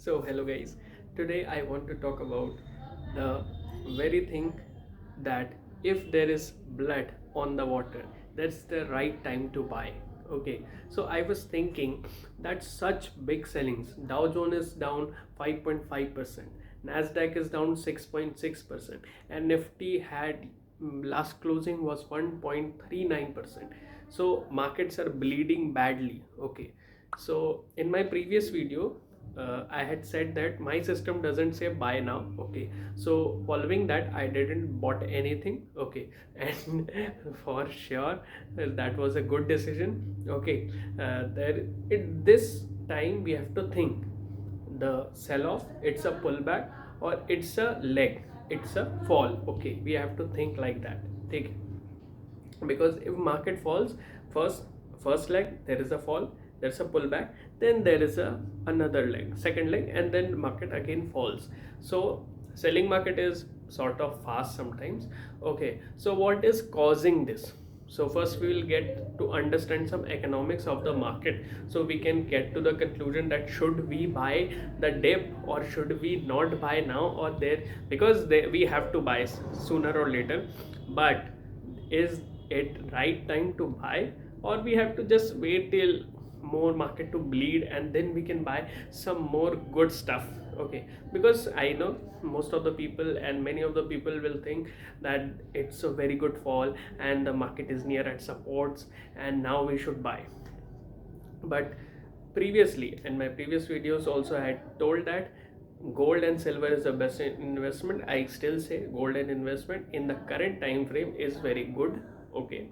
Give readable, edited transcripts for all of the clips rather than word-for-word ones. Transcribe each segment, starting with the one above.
So hello guys, today I want to talk about the very thing that if there is blood on the water, that's the right time to buy. Okay, so I was thinking that such big sellings, Dow Jones is down 5.5%, Nasdaq is down 6.6%, and Nifty had last closing was 1.39%. So markets are bleeding badly. Okay, so in my previous video I had said that my system doesn't say buy now. Okay, so following that I didn't bought anything. Okay, and for sure that was a good decision. Okay, this time we have to think the sell off, it's a pullback or it's a leg, it's a fall. Okay, we have to think like that. Take, because if market falls, first first leg there is a fall, there's a pullback, then there is a another leg, second leg, and then market again falls. So selling market is sort of fast sometimes. Okay, so what is causing this? So first we will get to understand some economics of the market, so we can get to the conclusion that should we buy the dip or should we not buy now or there, because we have to buy sooner or later. But is it right time to buy, or we have to just wait till more market to bleed and then we can buy some more good stuff? Okay, because I know most of the people and many of the people will think that it's a very good fall and the market is near at supports and now we should buy. But previously in my previous videos also I had told that gold and silver is the best investment. I still say gold and investment in the current time frame is very good. Okay,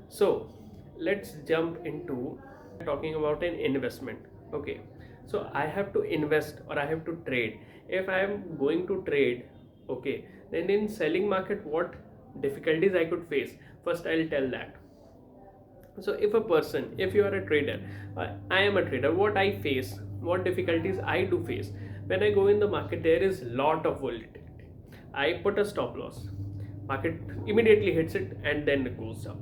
so let's jump into talking about an investment. Okay, so I have to invest or I have to trade. If I am going to trade, okay, then in selling market what difficulties I could face, first I'll tell that. So if a person, if you are a trader, I am a trader, what I face, what difficulties I do face when I go in the market, there is lot of volatility. I put a stop loss, market immediately hits it and then it goes up.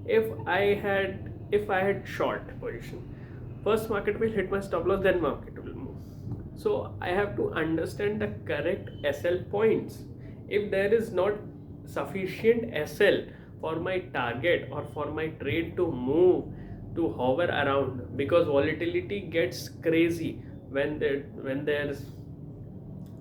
If I had short position, first market will hit my stop loss, then market will move. So I have to understand the correct SL points. If there is not sufficient SL for my target or for my trade to move, to hover around, because volatility gets crazy when there's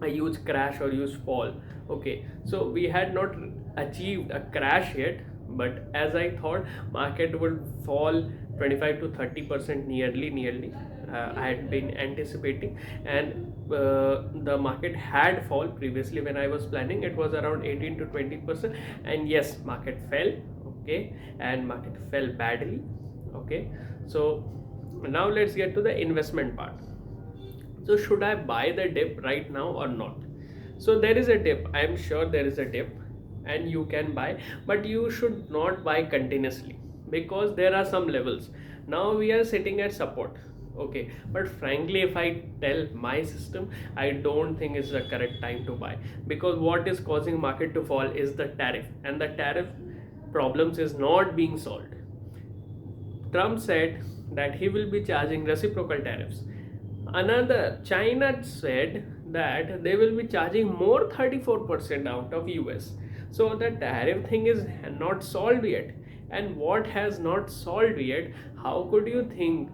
a huge crash or huge fall. Okay, so we had not achieved a crash yet, but as I thought market would fall 25 to 30% nearly, I had been anticipating, and the market had fall previously when I was planning, it was around 18 to 20%, and yes, market fell. Okay, and market fell badly. Okay, so now let's get to the investment part. So should I buy the dip right now or not? So there is a dip, I am sure there is a dip and you can buy, but you should not buy continuously because there are some levels. Now we are sitting at support. Okay, but frankly if I tell my system, I don't think it's the correct time to buy, because what is causing market to fall is the tariff, and the tariff problems is not being solved. Trump said that he will be charging reciprocal tariffs. Another, China said that they will be charging more 34% out of US. So the tariff thing is not solved yet. And what has not solved yet, how could you think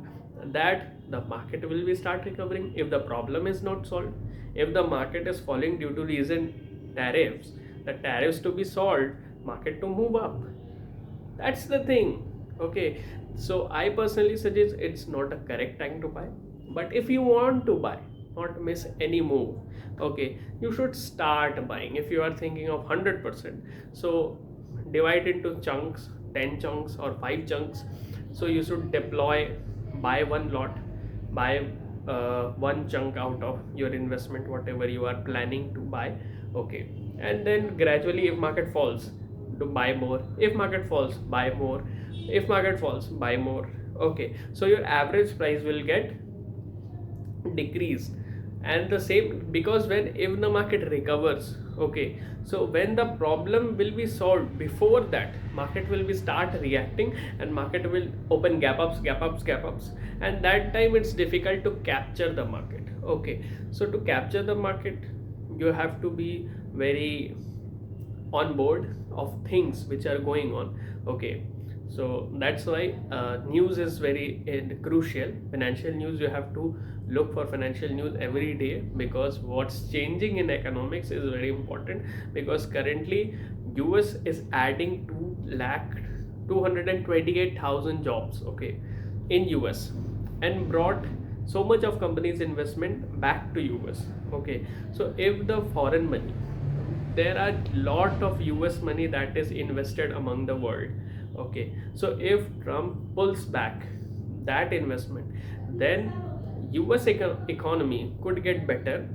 that the market will be start recovering if the problem is not solved? If the market is falling due to recent tariffs, the tariffs to be solved, market to move up. That's the thing. Okay, so I personally suggest it's not a correct time to buy, but if you want to buy, not miss any move, okay, you should start buying. If you are thinking of 100%, so divide into chunks, 10 chunks or 5 chunks. So you should deploy, buy one lot, buy one chunk out of your investment, whatever you are planning to buy. Okay, and then gradually if market falls, to buy more. If market falls, buy more. If market falls, buy more. Okay, so your average price will get decreased, And the same, because when if the market recovers, okay, so when the problem will be solved, before that market will be start reacting, and market will open gap ups, and that time it's difficult to capture the market. Okay, so to capture the market, you have to be very on board of things which are going on. Okay, so that's why news is very crucial. Financial news, you have to look for financial news every day, because what's changing in economics is very important. Because currently US is adding 228,000 jobs, okay, in US, and brought so much of companies investment back to US. Okay, so if the foreign money, there are lot of US money that is invested among the world. Okay, so if Trump pulls back that investment, then US economy could get better.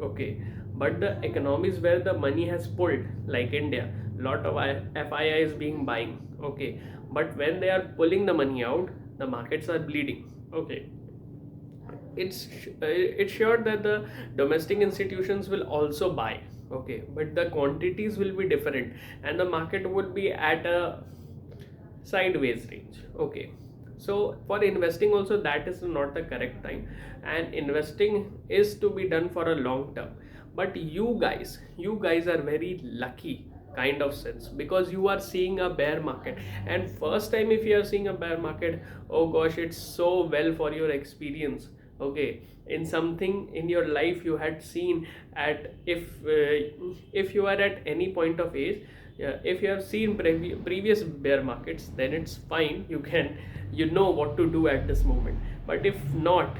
Okay, but the economies where the money has pulled, like India, lot of FII is being buying. Okay, but when they are pulling the money out, the markets are bleeding. Okay, it's sure that the domestic institutions will also buy. Okay, but the quantities will be different, and the market would be at a sideways range. Okay, so for investing also, that is not the correct time, and investing is to be done for a long term. But you guys are very lucky kind of sense, because you are seeing a bear market, and first time if you are seeing a bear market, oh gosh, it's so well for your experience. Okay, in something in your life you had seen, at if you are at any point of age, yeah, if you have seen previous bear markets, then it's fine, you know what to do at this moment. But if not,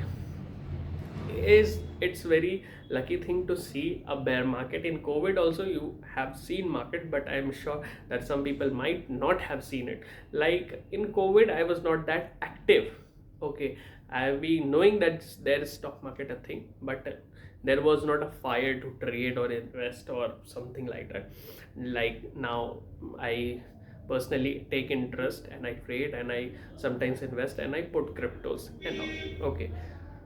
is it's very lucky thing to see a bear market. In COVID also you have seen market, but I'm sure that some people might not have seen it. Like in COVID, I was not that active. Okay, I've been knowing that there is stock market a thing, but there was not a fire to trade or invest or something like that. Like now, I personally take interest and I trade, and I sometimes invest, and I put cryptos and all. Okay,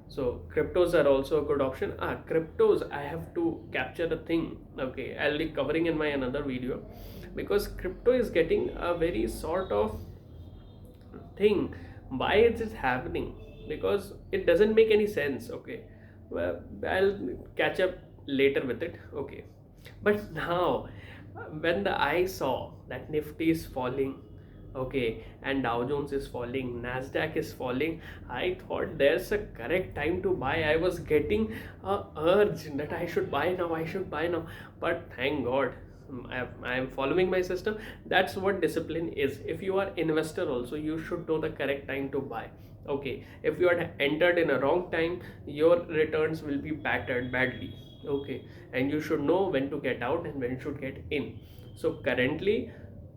so cryptos are also a good option. Cryptos, I have to capture the thing. Okay, I'll be covering in my another video, because crypto is getting a very sort of thing. Why is it happening? Because it doesn't make any sense. Okay, well, I'll catch up later with it. Okay, but now when the I saw that Nifty is falling, okay, and Dow Jones is falling, Nasdaq is falling, I thought there's a correct time to buy. I was getting a urge that I should buy now, I should buy now. But thank God, I am following my system. That's what discipline is. If you are investor also, you should know the correct time to buy. Okay, if you are entered in a wrong time, your returns will be battered badly. Okay, and you should know when to get out and when you should get in. So currently,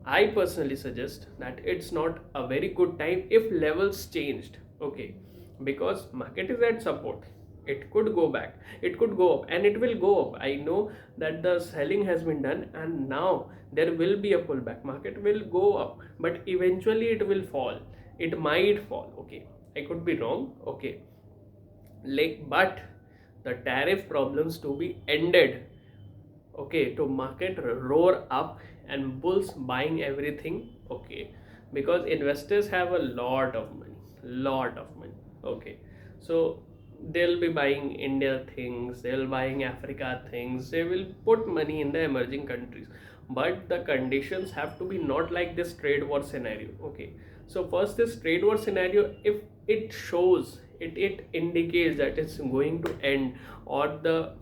I personally suggest that it's not a very good time if levels changed. Okay, because market is at support, it could go back, it could go up, and it will go up. I know that the selling has been done, and now there will be a pullback. Market will go up, but eventually it will fall. It might fall. Okay, I could be wrong. Okay, like, but the tariff problems to be ended. Okay, to market roar up and bulls buying everything. Okay, because investors have a lot of money. Okay, so they'll be buying India things, they'll buying Africa things, they will put money in the emerging countries. But the conditions have to be not like this trade war scenario. Okay, so first, this trade war scenario, if it shows, it indicates that it's going to end, or the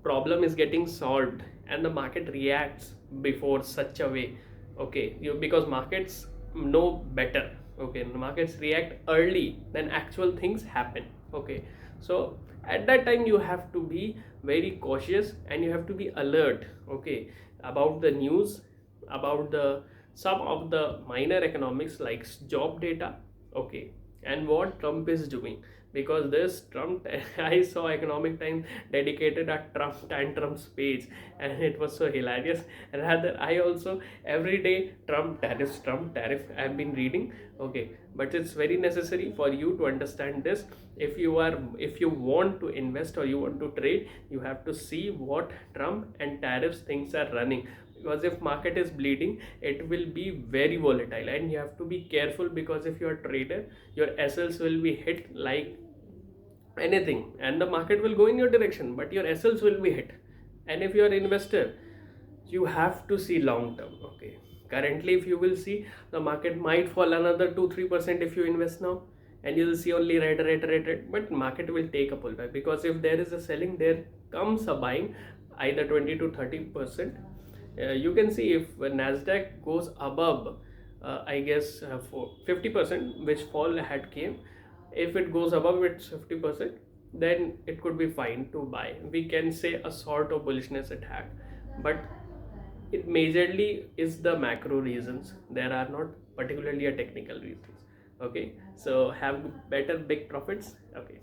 problem is getting solved, and the market reacts before such a way. Okay, because markets know better. Okay, the markets react early than actual things happen. Okay, so at that time you have to be very cautious, and you have to be alert. Okay, about the news, about the some of the minor economics like job data. Okay, and what Trump is doing. Because this Trump, I saw Economic Times dedicated a Trump tantrums page, and it was so hilarious. Rather, I also every day Trump tariff I've been reading. Okay, but it's very necessary for you to understand this. If you want to invest or you want to trade, you have to see what Trump and tariffs things are running, because if market is bleeding, it will be very volatile, and you have to be careful, because if you're a trader, your SLs will be hit like anything, and the market will go in your direction, but your SLs will be hit. And if you're an investor, you have to see long term. Okay, currently if you will see, the market might fall another 2-3% if you invest now, and you will see only red, but market will take a pullback, because if there is a selling, there comes a buying, either 20 to 30%. You can see if Nasdaq goes above, I guess, for 50%, which fall had came, if it goes above its 50%, then it could be fine to buy. We can say a sort of bullishness it had, but it majorly is the macro reasons. There are not particularly a technical reasons. Okay, so have better big profits. Okay.